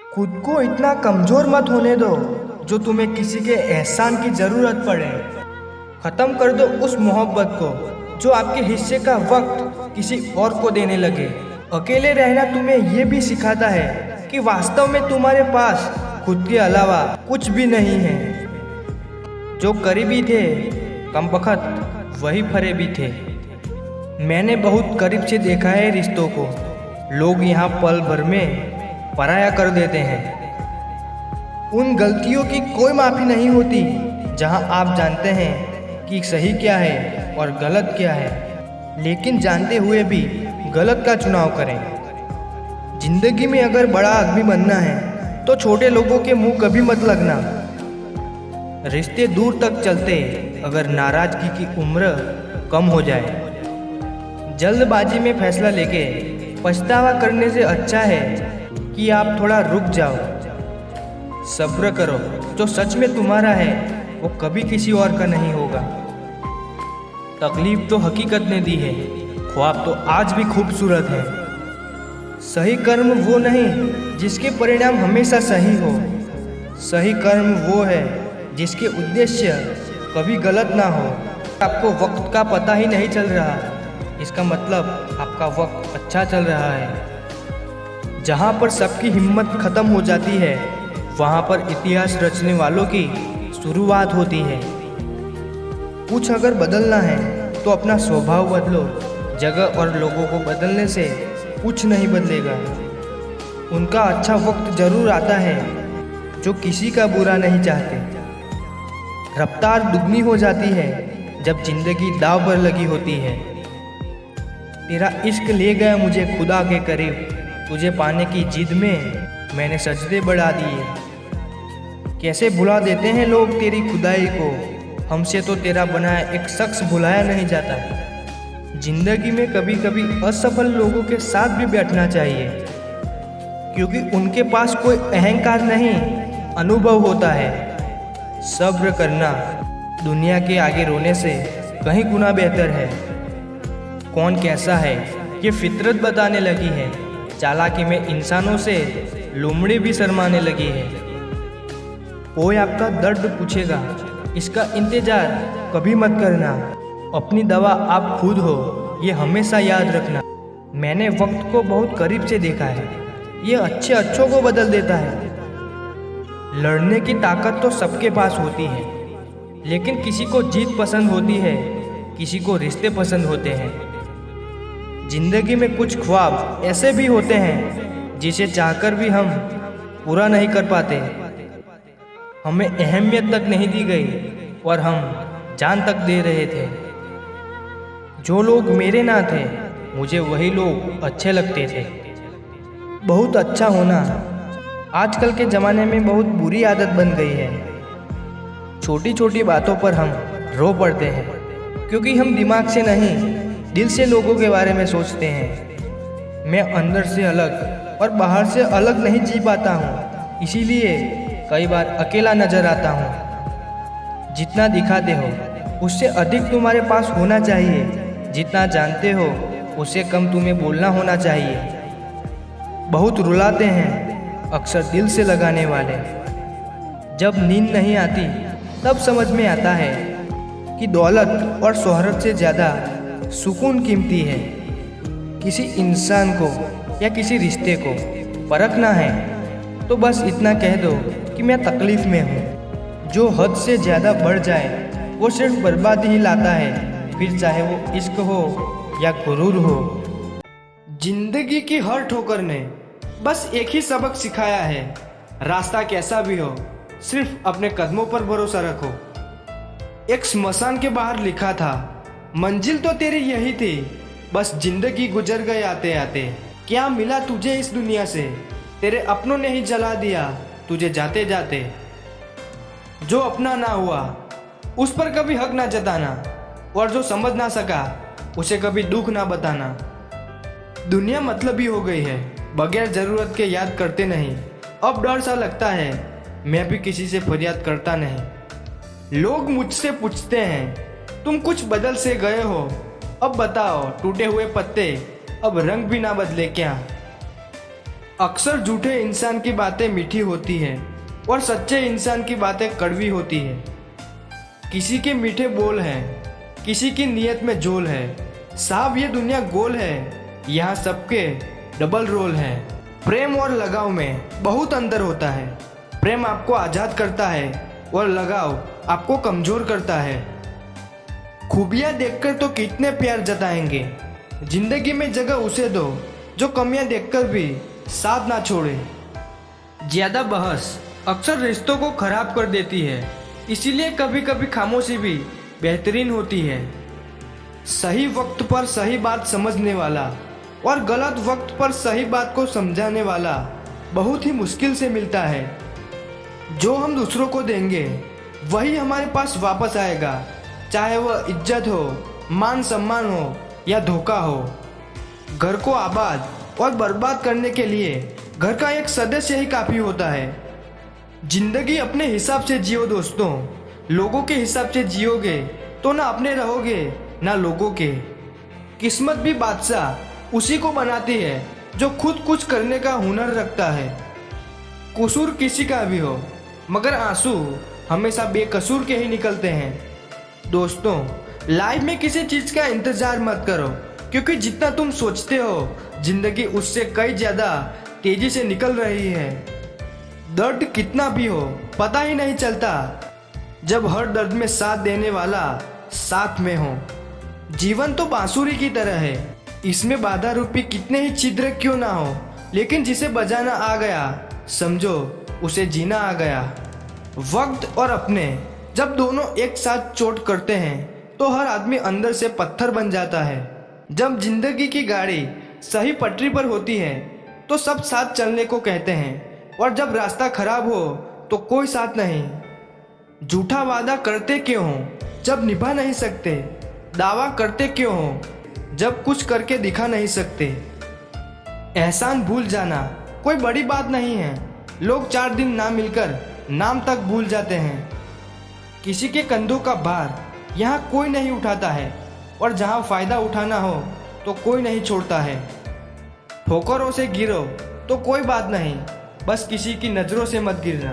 खुद को इतना कमजोर मत होने दो जो तुम्हें किसी के एहसान की जरूरत पड़े। खत्म कर दो उस मोहब्बत को जो आपके हिस्से का वक्त किसी और को देने लगे। अकेले रहना तुम्हें यह भी सिखाता है कि वास्तव में तुम्हारे पास खुद के अलावा कुछ भी नहीं है। जो करीबी थे कमबख्त वही फरेबी थे। मैंने बहुत करीब से देखा है रिश्तों को। लोग यहाँ पल भर में पराया कर देते हैं। उन गलतियों की कोई माफ़ी नहीं होती जहाँ आप जानते हैं कि सही क्या है और गलत क्या है, लेकिन जानते हुए भी गलत का चुनाव करें। जिंदगी में अगर बड़ा आदमी बनना है तो छोटे लोगों के मुंह कभी मत लगना। रिश्ते दूर तक चलते अगर नाराजगी की उम्र कम हो जाए। जल्दबाजी में फैसला लेके पछतावा करने से अच्छा है कि आप थोड़ा रुक जाओ। सब्र करो, जो सच में तुम्हारा है वो कभी किसी और का नहीं होगा। तकलीफ तो हकीकत ने दी है, ख्वाब तो आज भी खूबसूरत है। सही कर्म वो नहीं जिसके परिणाम हमेशा सही हो। सही कर्म वो है जिसके उद्देश्य कभी गलत ना हो। आपको वक्त का पता ही नहीं चल रहा, इसका मतलब आपका वक्त अच्छा चल रहा है। जहाँ पर सबकी हिम्मत खत्म हो जाती है वहाँ पर इतिहास रचने वालों की शुरुआत होती है। कुछ अगर बदलना है तो अपना स्वभाव बदलो। जगह और लोगों को बदलने से कुछ नहीं बदलेगा। उनका अच्छा वक्त जरूर आता है जो किसी का बुरा नहीं चाहते। रफ्तार दुगनी हो जाती है जब जिंदगी दांव पर लगी होती है। तेरा इश्क ले गया मुझे खुदा के करीब, तुझे पाने की जिद में मैंने सजदे बढ़ा दिए। कैसे भुला देते हैं लोग तेरी खुदाई को, हमसे तो तेरा बनाया एक शख्स भुलाया नहीं जाता। जिंदगी में कभी कभी असफल लोगों के साथ भी बैठना चाहिए, क्योंकि उनके पास कोई अहंकार नहीं, अनुभव होता है। सब्र करना दुनिया के आगे रोने से कहीं गुना बेहतर है। कौन कैसा है ये फितरत बताने लगी है। चालाकी में इंसानों से लोमड़ी भी शर्माने लगी है। कोई आपका दर्द पूछेगा, इसका इंतजार कभी मत करना। अपनी दवा आप खुद हो, ये हमेशा याद रखना। मैंने वक्त को बहुत करीब से देखा है, ये अच्छे अच्छों को बदल देता है। लड़ने की ताकत तो सबके पास होती है, लेकिन किसी को जीत पसंद होती है, किसी को रिश्ते पसंद होते हैं। जिंदगी में कुछ ख्वाब ऐसे भी होते हैं जिसे चाहकर भी हम पूरा नहीं कर पाते। हमें अहमियत तक नहीं दी गई और हम जान तक दे रहे थे। जो लोग मेरे ना थे मुझे वही लोग अच्छे लगते थे। बहुत अच्छा होना आजकल के ज़माने में बहुत बुरी आदत बन गई है। छोटी छोटी बातों पर हम रो पड़ते हैं, क्योंकि हम दिमाग से नहीं दिल से लोगों के बारे में सोचते हैं। मैं अंदर से अलग और बाहर से अलग नहीं जी पाता हूँ, इसीलिए कई बार अकेला नजर आता हूँ। जितना दिखाते हो उससे अधिक तुम्हारे पास होना चाहिए। जितना जानते हो उससे कम तुम्हें बोलना होना चाहिए। बहुत रुलाते हैं अक्सर दिल से लगाने वाले। जब नींद नहीं आती तब समझ में आता है कि दौलत और शोहरत से ज़्यादा सुकून कीमती है। किसी इंसान को या किसी रिश्ते को परखना है तो बस इतना कह दो कि मैं तकलीफ़ में हूँ। जो हद से ज़्यादा बढ़ जाए वो सिर्फ बर्बादी ही लाता है, फिर चाहे वो इश्क हो या गुरूर हो। जिंदगी की हर ठोकर ने बस एक ही सबक सिखाया है, रास्ता कैसा भी हो सिर्फ अपने कदमों पर भरोसा रखो। एक स्मशान के बाहर लिखा था, मंजिल तो तेरी यही थी, बस जिंदगी गुजर गई आते आते। क्या मिला तुझे इस दुनिया से, तेरे अपनों ने ही जला दिया तुझे जाते जाते। जो अपना ना हुआ उस पर कभी हक ना जताना, और जो समझ ना सका उसे कभी दुख ना बताना। दुनिया मतलबी हो गई है, बगैर ज़रूरत के याद करते नहीं। अब डर सा लगता है, मैं भी किसी से फरियाद करता नहीं। लोग मुझसे पूछते हैं तुम कुछ बदल से गए हो, अब बताओ टूटे हुए पत्ते अब रंग भी ना बदले क्या। अक्सर झूठे इंसान की बातें मीठी होती हैं और सच्चे इंसान की बातें कड़वी होती है। किसी के मीठे बोल हैं, किसी की नीयत में झोल है। साहब ये दुनिया गोल है, यहाँ सबके डबल रोल है। प्रेम और लगाव में बहुत अंतर होता है। प्रेम आपको आज़ाद करता है और लगाव आपको कमज़ोर करता है। खूबियाँ देखकर तो कितने प्यार जताएंगे, जिंदगी में जगह उसे दो जो कमियाँ देखकर भी साथ ना छोड़े। ज़्यादा बहस अक्सर रिश्तों को खराब कर देती है, इसीलिए कभी कभी खामोशी भी बेहतरीन होती है। सही वक्त पर सही बात समझने वाला और गलत वक्त पर सही बात को समझाने वाला बहुत ही मुश्किल से मिलता है। जो हम दूसरों को देंगे वही हमारे पास वापस आएगा, चाहे वह इज्जत हो, मान सम्मान हो या धोखा हो। घर को आबाद और बर्बाद करने के लिए घर का एक सदस्य ही काफ़ी होता है। जिंदगी अपने हिसाब से जियो दोस्तों, लोगों के हिसाब से जियोगे तो ना अपने रहोगे ना लोगों के। किस्मत भी बादशाह उसी को बनाती है जो खुद कुछ करने का हुनर रखता है। कसूर किसी का भी हो, मगर आंसू हमेशा बेकसूर के ही निकलते हैं। दोस्तों, लाइफ में किसी चीज़ का इंतज़ार मत करो, क्योंकि जितना तुम सोचते हो जिंदगी उससे कई ज़्यादा तेज़ी से निकल रही है। दर्द कितना भी हो पता ही नहीं चलता जब हर दर्द में साथ देने वाला साथ में हो। जीवन तो बांसुरी की तरह है, इसमें बाधा रूपी कितने ही छिद्र क्यों ना हो, लेकिन जिसे बजाना आ गया समझो उसे जीना आ गया। वक्त और अपने जब दोनों एक साथ चोट करते हैं तो हर आदमी अंदर से पत्थर बन जाता है। जब जिंदगी की गाड़ी सही पटरी पर होती है तो सब साथ चलने को कहते हैं, और जब रास्ता खराब हो तो कोई साथ नहीं। झूठा वादा करते क्यों हो जब निभा नहीं सकते, दावा करते क्यों हो जब कुछ करके दिखा नहीं सकते। एहसान भूल जाना कोई बड़ी बात नहीं है, लोग 4 दिन ना मिलकर नाम तक भूल जाते हैं। किसी के कंधों का भार यहाँ कोई नहीं उठाता है, और जहाँ फ़ायदा उठाना हो तो कोई नहीं छोड़ता है। ठोकरों से गिरो तो कोई बात नहीं, बस किसी की नज़रों से मत गिरना।